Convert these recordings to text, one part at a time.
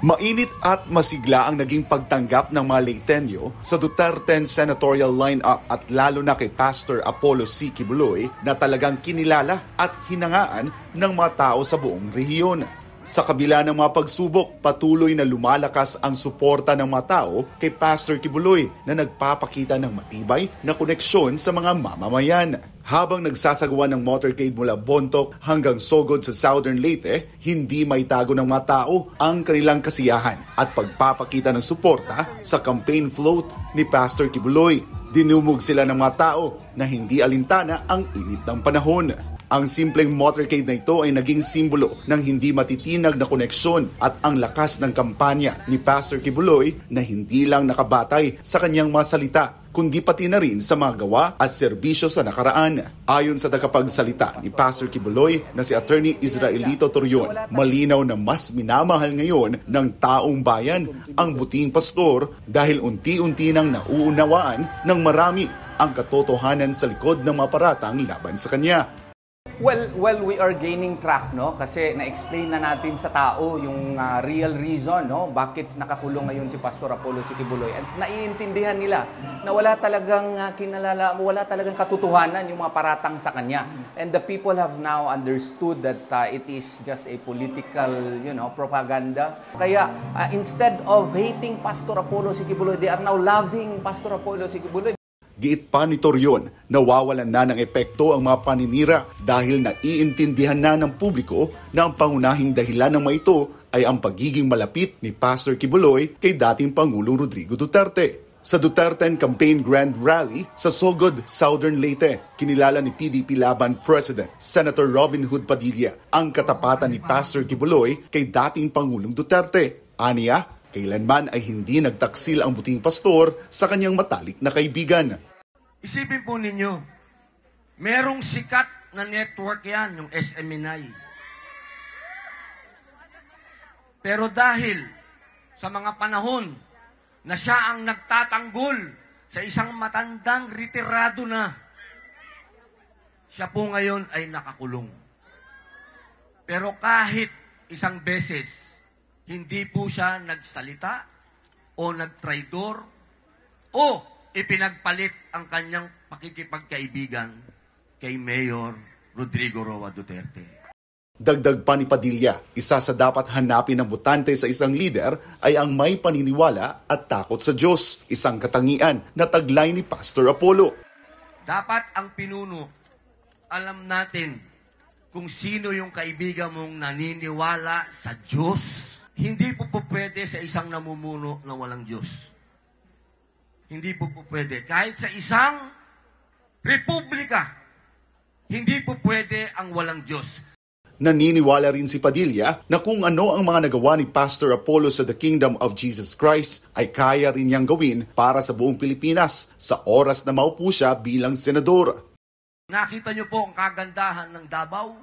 Mainit at masigla ang naging pagtanggap ng mga Leyteño sa Duterte senatorial lineup at lalo na kay Pastor Apollo C. Quiboloy na talagang kinilala at hinangaan ng mga tao sa buong rehiyon. Sa kabila ng mga pagsubok, patuloy na lumalakas ang suporta ng mga tao kay Pastor Quiboloy na nagpapakita ng matibay na koneksyon sa mga mamamayan. Habang nagsasagawa ng motorcade mula Bontoc hanggang Sogod sa Southern Leyte, hindi maitago ng mga tao ang kanilang kasiyahan at pagpapakita ng suporta sa campaign float ni Pastor Quiboloy. Dinumog sila ng mga tao na hindi alintana ang init ng panahon. Ang simpleng motorcade na ito ay naging simbolo ng hindi matitinag na koneksyon at ang lakas ng kampanya ni Pastor Quiboloy na hindi lang nakabatay sa kanyang mga salita, kundi pati na rin sa mga gawa at serbisyo sa nakaraan. Ayon sa tagapagsalita ni Pastor Quiboloy na si Attorney Israelito Torion, malinaw na mas minamahal ngayon ng taong bayan ang buting pastor dahil unti-unti nang nauunawaan ng marami ang katotohanan sa likod ng mga paratang laban sa kanya. Well, we are gaining track, no? Kasi na-explain na natin sa tao yung real reason, no? Bakit nakakulong ngayon si Pastor Apollo C. Quiboloy. At naiintindihan nila na wala talagang wala talagang katotohanan yung mga paratang sa kanya. And the people have now understood that it is just a political, propaganda. Kaya instead of hating Pastor Apollo C. Quiboloy, they are now loving Pastor Apollo C. Quiboloy. Giit pa ni Torion, nawawalan na ng epekto ang mga paninira dahil naiintindihan na ng publiko na ang pangunahing dahilan ng mga ito ay ang pagiging malapit ni Pastor Quiboloy kay dating Pangulong Rodrigo Duterte. Sa Duterte Campaign Grand Rally sa Sogod, Southern Leyte, kinilala ni PDP Laban President Senator Robin Hood Padilla ang katapatan ni Pastor Quiboloy kay dating Pangulong Duterte. Aniya, kailanman ay hindi nagtaksil ang buting pastor sa kanyang matalik na kaibigan. Isipin po ninyo, merong sikat na network yan, yung SMNI. Pero dahil sa mga panahon na siya ang nagtatanggol sa isang matandang retirado na, siya po ngayon ay nakakulong. Pero kahit isang beses, hindi po siya nagsalita o nagtraidor o ipinagpalit ang kanyang pakikipagkaibigan kay Mayor Rodrigo Roa Duterte. Dagdag pa ni Padilla, isa sa dapat hanapin ng botante sa isang lider ay ang may paniniwala at takot sa Diyos, isang katangian na taglay ni Pastor Apollo. Dapat ang pinuno, alam natin kung sino yung kaibigan mong naniniwala sa Diyos. Hindi po pwede sa isang namumuno na walang Diyos. Hindi po pwede. Kahit sa isang republika, hindi po pwede ang walang Diyos. Naniniwala rin si Padilla na kung ano ang mga nagawa ni Pastor Apollo sa The Kingdom of Jesus Christ ay kaya rin niyang gawin para sa buong Pilipinas sa oras na maupo siya bilang senador. Nakita niyo po ang kagandahan ng Davao,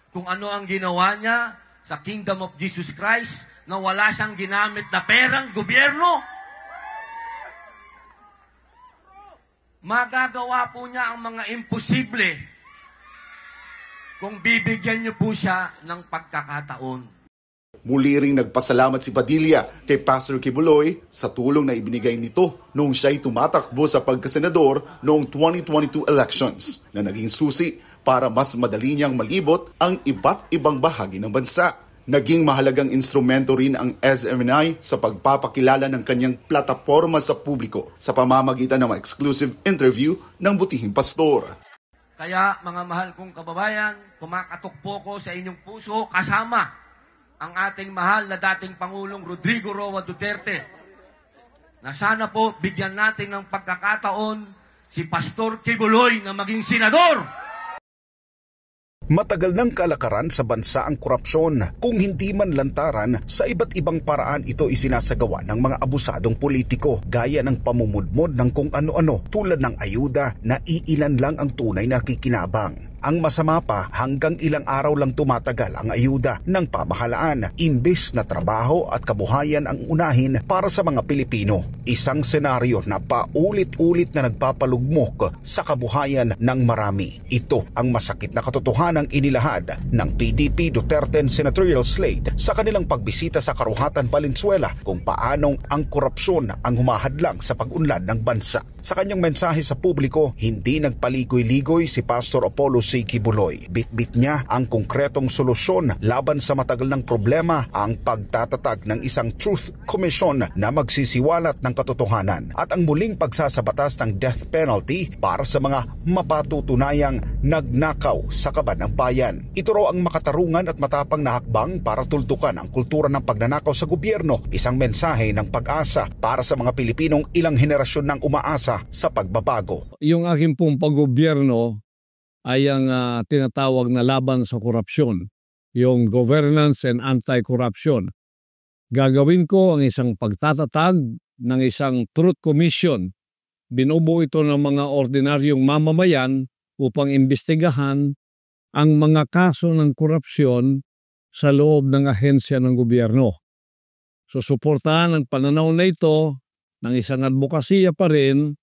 kung ano ang ginawa niya sa Kingdom of Jesus Christ, na wala siyang ginamit na perang gobyerno. Magagawa po niya ang mga imposible kung bibigyan niyo po siya ng pagkakataon. Muli ring nagpasalamat si Padilla kay Pastor Quiboloy sa tulong na ibinigay nito noong siya'y tumatakbo sa pagkasenador noong 2022 elections na naging susi para mas madali niyang malibot ang iba't ibang bahagi ng bansa. Naging mahalagang instrumento rin ang SMNI sa pagpapakilala ng kanyang plataforma sa publiko sa pamamagitan ng exclusive interview ng butihing pastor. Kaya mga mahal kong kababayan, kumakatok po ko sa inyong puso kasama ang ating mahal na dating Pangulong Rodrigo Roa Duterte na sana po bigyan natin ng pagkakataon si Pastor Quiboloy na maging senador. Matagal ng kalakaran sa bansa ang korupsyon. Kung hindi man lantaran, sa iba't ibang paraan ito isinasagawa ng mga abusadong politiko gaya ng pamumudmod ng kung ano-ano tulad ng ayuda na iilan lang ang tunay na kikinabang. Ang masama pa, hanggang ilang araw lang tumatagal ang ayuda ng pamahalaan, imbes na trabaho at kabuhayan ang unahin para sa mga Pilipino. Isang senaryo na paulit-ulit na nagpapalugmok sa kabuhayan ng marami. Ito ang masakit na katotohanang inilahad ng PDP Duterte senatorial slate sa kanilang pagbisita sa Karuhatan, Valenzuela, kung paanong ang korupsyon ang humahadlang sa pag-unlad ng bansa. Sa kanyang mensahe sa publiko, hindi nagpaligoy-ligoy si Pastor Apollo C. Quiboloy. Bitbit niya ang konkretong solusyon laban sa matagal ng problema, ang pagtatatag ng isang Truth Commission na magsisiwalat ng katotohanan at ang muling pagsasabatas ng death penalty para sa mga mapatutunayang nagnakaw sa kaban ng bayan. Ito raw ang makatarungan at matapang na hakbang para tuldukan ang kultura ng pagnanakaw sa gobyerno, isang mensahe ng pag-asa para sa mga Pilipinong ilang henerasyon nang umaasa sa pagbabago. Yung aking pong paggobyerno ay ang tinatawag na laban sa korupsyon, yung governance and anti-corruption. Gagawin ko ang isang pagtatatag ng isang Truth Commission. Binubuo ito ng mga ordinaryong mamamayan upang imbestigahan ang mga kaso ng korupsyon sa loob ng ahensya ng gobyerno. Susuportahan ang pananaw na ito ng isang advokasya pa rin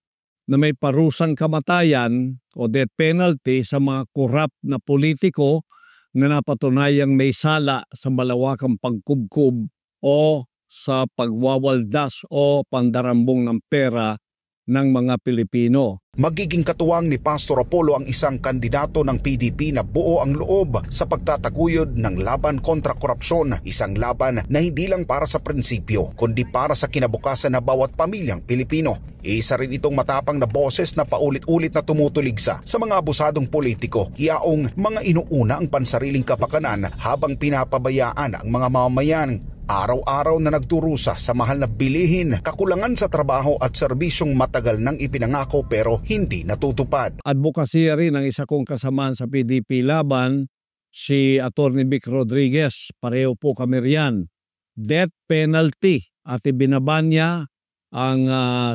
na may parusang kamatayan o death penalty sa mga korap na politiko na napatunayang may sala sa malawakang pagkubkub o sa pagwawaldas o pandarambong ng pera ng mga Pilipino. Magiging katuwang ni Pastor Apollo ang isang kandidato ng PDP na buo ang loob sa pagtataguyod ng laban kontra korupsyon, isang laban na hindi lang para sa prinsipyo, kundi para sa kinabukasan na bawat pamilyang Pilipino. Isa rin itong matapang na boses na paulit-ulit na tumutuligsa sa mga abusadong politiko, yaong mga inuuna ang pansariling kapakanan habang pinapabayaan ang mga mamamayan. Araw-araw na nagdurusa sa mahal na bilihin, kakulangan sa trabaho at serbisyong matagal nang ipinangako pero hindi natutupad. Advokasya rin ang isa kong kasamahan sa PDP laban, si Atty. Vic Rodriguez. Pareho po kami riyan. Death penalty at ibinaba niya ang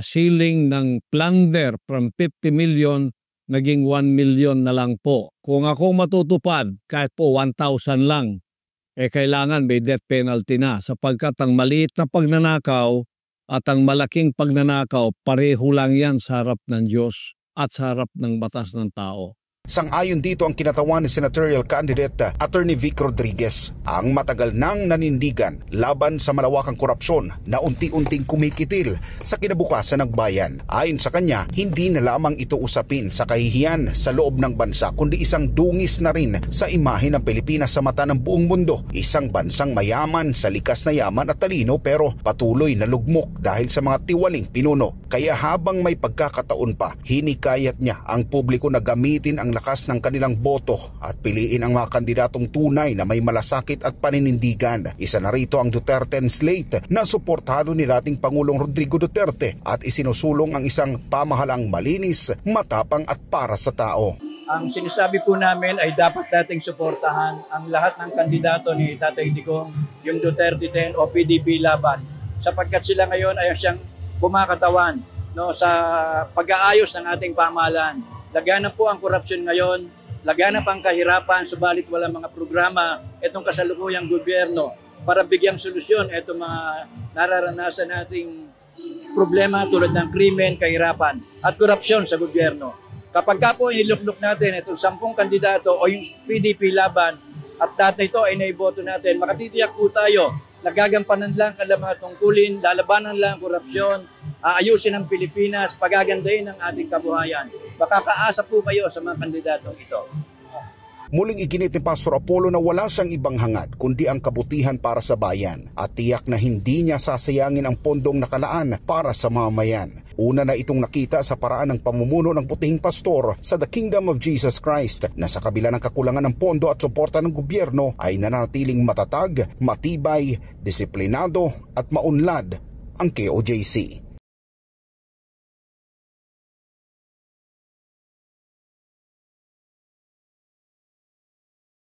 ceiling ng plunder from 50 million naging 1 million na lang po. Kung ako matutupad, kahit po 1,000 lang, kailangan may death penalty na sapagkat ang maliit na pagnanakaw at ang malaking pagnanakaw pareho lang yan sa harap ng Diyos at sa harap ng batas ng tao. Sang-ayon dito ang kinatawan ni senatorial candidate Atty. Vic Rodriguez, ang matagal nang nanindigan laban sa malawakang korupsyon na unti-unting kumikitil sa kinabukasan ng bayan. Ayon sa kanya, hindi na lamang ito usapin sa kahihiyan sa loob ng bansa kundi isang dungis na rin sa imahe ng Pilipinas sa mata ng buong mundo. Isang bansang mayaman sa likas na yaman at talino pero patuloy na lugmok dahil sa mga tiwaling pinuno. Kaya habang may pagkakataon pa, hinikayat niya ang publiko na gamitin ang lakas ng kanilang boto at piliin ang mga kandidatong tunay na may malasakit at paninindigan. Isa na rito ang Duterte slate na suportado ni dating Pangulong Rodrigo Duterte at isinusulong ang isang pamahalang malinis, matapang at para sa tao. Ang sinasabi po namin ay dapat nating suportahan ang lahat ng kandidato ni Tatay Digong, yung Duterte 10 o PDP laban, sapagkat sila ngayon ay siyang kumakatawan sa pag-aayos ng ating pamahalaan. Laganan po ang korupsyon ngayon, laganan pa ang kahirapan, subalit walang mga programa itong kasalukuyang gobyerno para bigyang solusyon itong mga nararanasan nating problema tulad ng krimen, kahirapan at korupsyon sa gobyerno. Kapag ka po iniluklok natin itong 10 kandidato o yung PDP laban at data ito ay naiboto natin, makatitiyak po tayo, nagagampanan lang ang mga tungkulin, lalabanan lang ang korupsyon, aayusin ang Pilipinas, pagagandahin ang ating kabuhayan. Makakaasa po kayo sa mga kandidatong ito. Muling iginit ni Pastor Apollo na wala siyang ibang hangad kundi ang kabutihan para sa bayan at tiyak na hindi niya sasayangin ang pondong nakalaan para sa mamamayan. Una na itong nakita sa paraan ng pamumuno ng putihing pastor sa The Kingdom of Jesus Christ na sa kabila ng kakulangan ng pondo at suporta ng gobyerno ay nanatiling matatag, matibay, disiplinado at maunlad ang KOJC.